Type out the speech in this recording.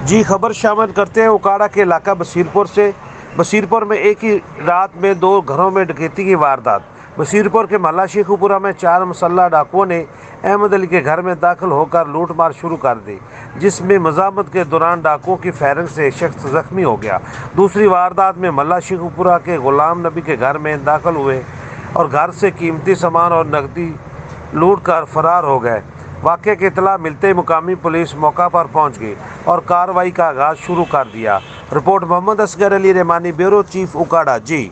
जी, खबर शामिल करते हैं उकाड़ा के इलाका बशीरपुर से। बशीरपुर में एक ही रात में 2 घरों में डकैती की वारदात। बशीरपुर के मोहल्ला शेखुपुरा में 4 मुसल्लह डाकुओं ने अहमद अली के घर में दाखिल होकर लूटमार शुरू कर दी, जिसमें मज़ामत के दौरान डाकुओं की फायरिंग से एक शख्स जख्मी हो गया। दूसरी वारदात में मोहल्ला शेखुपुरा के गुलाम नबी के घर में दाखिल हुए और घर से कीमती सामान और नकदी लूट कर फरार हो गए। वाक़े की इत्तला मिलते ही मुकामी पुलिस मौका पर पहुंच गई और कार्रवाई का आगाज़ शुरू कर दिया। Report Mohammad Asgar Ali Rahmani, bureau chief, Ukada. जी।